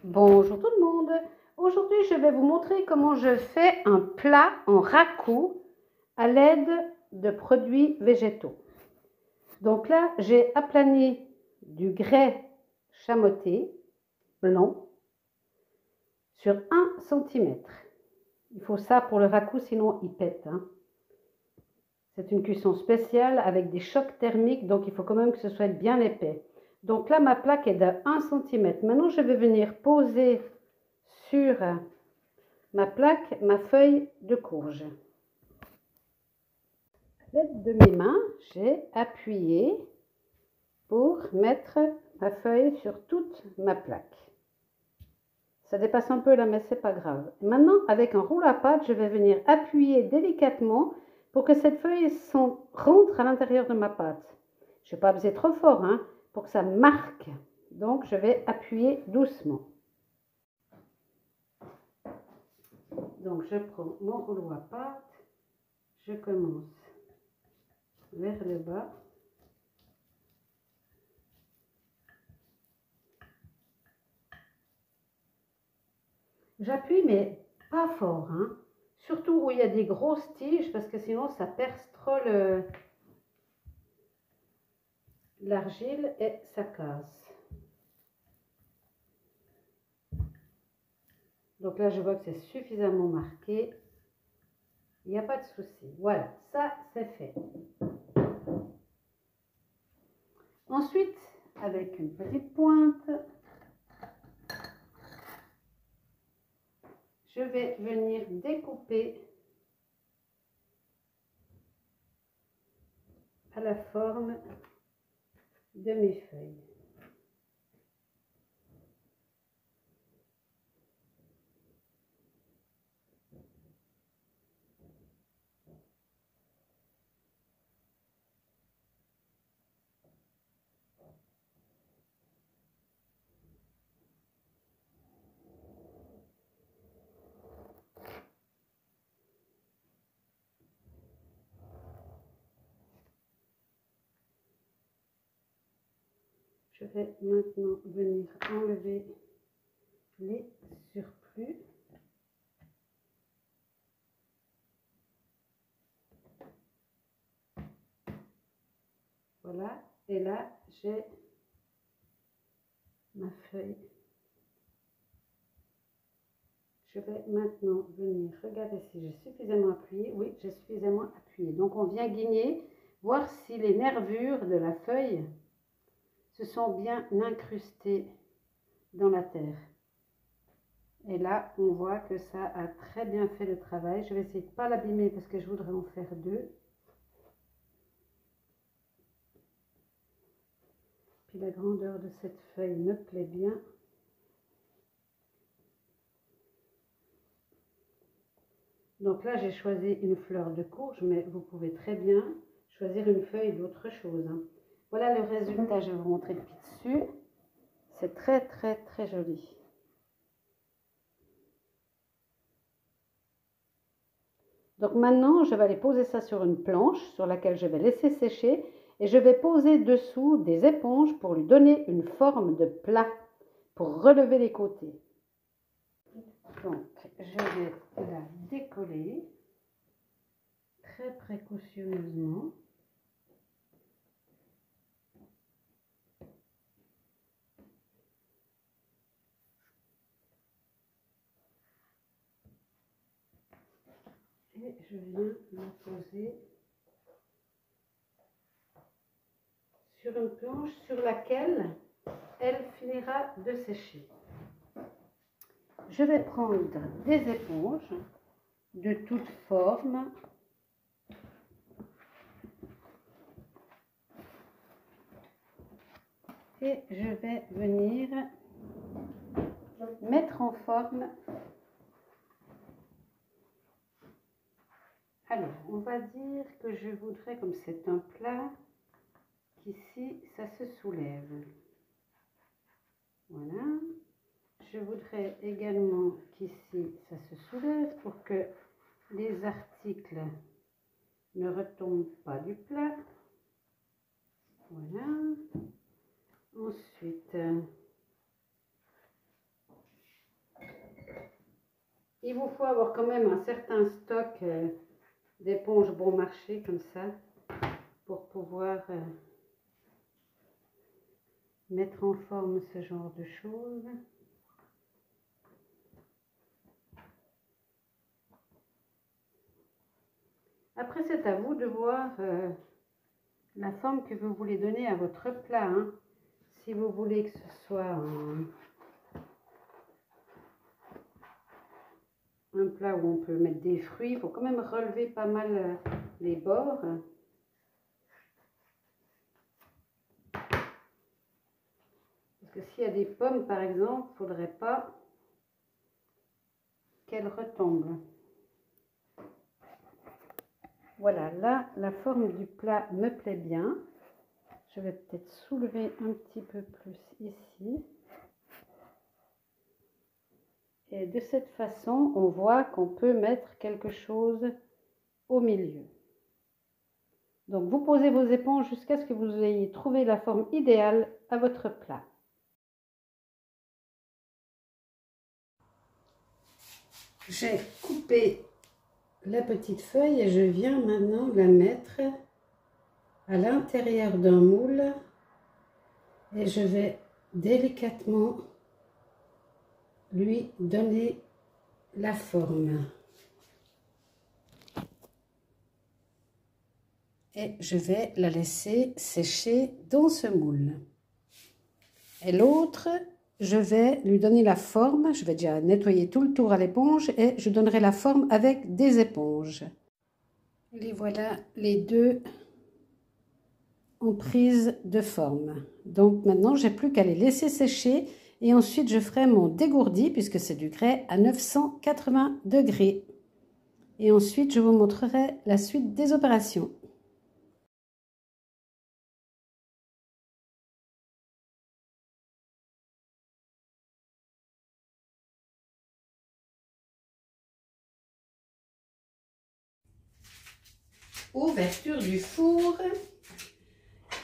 Bonjour tout le monde. Aujourd'hui, je vais vous montrer comment je fais un plat en ragoût à l'aide de produits végétaux. Donc là, j'ai aplani du grès chamoté blanc sur 1 cm. Il faut ça pour le ragoût, sinon il pète. C'est une cuisson spéciale avec des chocs thermiques, donc il faut quand même que ce soit bien épais. Donc là, ma plaque est de 1 cm. Maintenant, je vais venir poser sur ma plaque ma feuille de courge. À l'aide de mes mains, j'ai appuyé pour mettre ma feuille sur toute ma plaque. Ça dépasse un peu là, mais c'est pas grave. Maintenant, avec un rouleau à pâte, je vais venir appuyer délicatement pour que cette feuille rentre à l'intérieur de ma pâte. Je ne vais pas appuyer trop fort, pour que ça marque. Donc, je vais appuyer doucement. Donc, je prends mon rouleau à pâte, je commence vers le bas. J'appuie, mais pas fort, surtout où il y a des grosses tiges, parce que sinon ça perce trop l'argile et ça casse. Donc là, je vois que c'est suffisamment marqué. Il n'y a pas de souci. Voilà, ça c'est fait. Ensuite, avec une petite pointe, je vais venir découper à la forme de mes feuilles. Je vais maintenant venir enlever les surplus. Voilà, et là j'ai ma feuille. Je vais maintenant venir regarder si j'ai suffisamment appuyé. Oui, j'ai suffisamment appuyé. Donc on vient guigner, voir si les nervures de la feuille se sont bien incrustées dans la terre. Et là, on voit que ça a très bien fait le travail. Je vais essayer de ne pas l'abîmer parce que je voudrais en faire 2. Puis la grandeur de cette feuille me plaît bien. Donc là, j'ai choisi une fleur de courge, mais vous pouvez très bien choisir une feuille d'autre chose. Voilà le résultat, je vais vous montrer le dessus. C'est très très très joli. Donc maintenant, je vais aller poser ça sur une planche sur laquelle je vais laisser sécher et je vais poser dessous des éponges pour lui donner une forme de plat, pour relever les côtés. Donc, je vais la décoller très précautionneusement. Et je viens la poser sur une planche sur laquelle elle finira de sécher. Je vais prendre des éponges de toutes formes. Et je vais venir mettre en forme. Alors, on va dire que je voudrais, comme c'est un plat, qu'ici, ça se soulève. Voilà. Je voudrais également qu'ici, ça se soulève pour que les articles ne retombent pas du plat. Voilà. Ensuite, il vous faut avoir quand même un certain stock d'éponges bon marché comme ça pour pouvoir mettre en forme ce genre de choses. Après, c'est à vous de voir la forme que vous voulez donner à votre plat. Hein. Si vous voulez que ce soit un plat où on peut mettre des fruits, il faut quand même relever pas mal les bords. Parce que s'il y a des pommes, par exemple, il ne faudrait pas qu'elles retombent. Voilà, là, la forme du plat me plaît bien. Je vais peut-être soulever un petit peu plus ici. Et de cette façon, on voit qu'on peut mettre quelque chose au milieu. Donc, vous posez vos éponges jusqu'à ce que vous ayez trouvé la forme idéale à votre plat. J'ai coupé la petite feuille et je viens maintenant la mettre à l'intérieur d'un moule et je vais délicatement lui donner la forme. Et je vais la laisser sécher dans ce moule. Et l'autre, je vais lui donner la forme. Je vais déjà nettoyer tout le tour à l'éponge et je donnerai la forme avec des éponges. Les voilà les deux en prise de forme. Donc maintenant, j'ai plus qu'à les laisser sécher et ensuite je ferai mon dégourdi puisque c'est du grès à 980 degrés. Et ensuite, je vous montrerai la suite des opérations. Ouverture du four,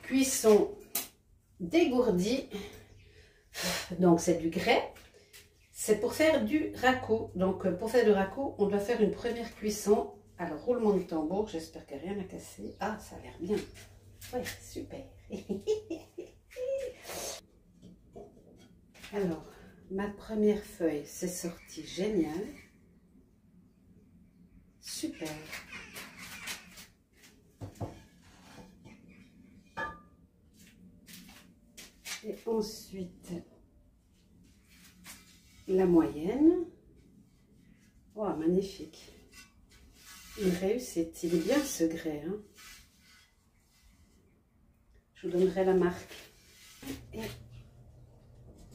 cuisson dégourdie, donc c'est du grès, c'est pour faire du raku. Donc pour faire du raku, on doit faire une première cuisson. Alors roulement de tambour, j'espère qu'il n'y a rien à casser. Ah, ça a l'air bien. Ouais, super. Alors, ma première feuille, c'est sorti génial. Super. Et ensuite, la moyenne. Oh, magnifique. Une réussite. Il est bien ce grès. Hein. Je vous donnerai la marque. Et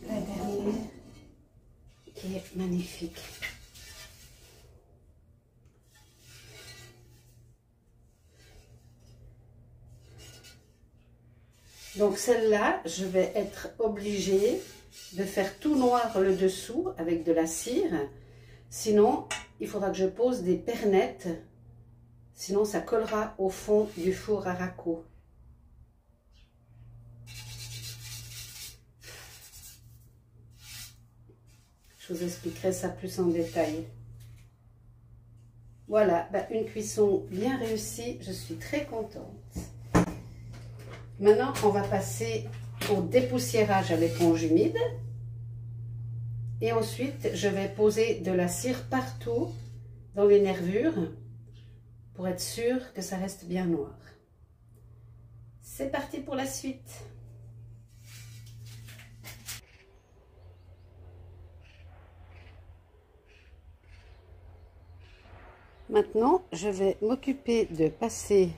la dernière, qui est magnifique. Donc celle-là, je vais être obligée de faire tout noir le dessous avec de la cire. Sinon, il faudra que je pose des pernettes. Sinon, ça collera au fond du four à raku. Je vous expliquerai ça plus en détail. Voilà, une cuisson bien réussie. Je suis très contente. Maintenant, on va passer au dépoussiérage à l'éponge humide. Et ensuite, je vais poser de la cire partout dans les nervures pour être sûr que ça reste bien noir. C'est parti pour la suite. Maintenant, je vais m'occuper de passer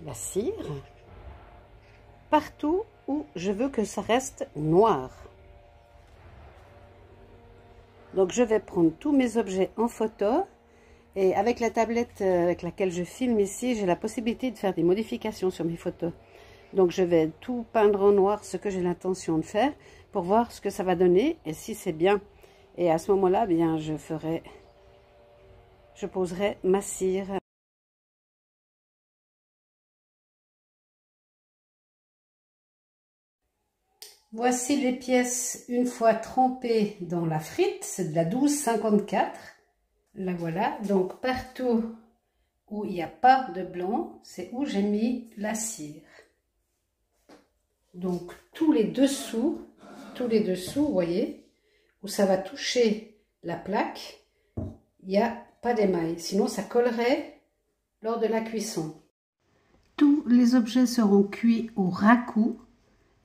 la cire partout où je veux que ça reste noir. Donc je vais prendre tous mes objets en photo et avec la tablette avec laquelle je filme ici, j'ai la possibilité de faire des modifications sur mes photos. Donc je vais tout peindre en noir, ce que j'ai l'intention de faire, pour voir ce que ça va donner et si c'est bien. Et à ce moment-là, bien je poserai ma cire. Voici les pièces une fois trempées dans la frite, c'est de la 12,54. La voilà, donc partout où il n'y a pas de blanc, c'est où j'ai mis la cire. Donc tous les dessous, vous voyez, où ça va toucher la plaque, il n'y a pas d'émail, sinon ça collerait lors de la cuisson. Tous les objets seront cuits au raku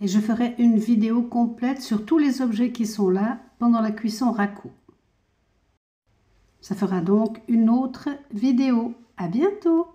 et je ferai une vidéo complète sur tous les objets qui sont là pendant la cuisson raku. Ça fera donc une autre vidéo. À bientôt!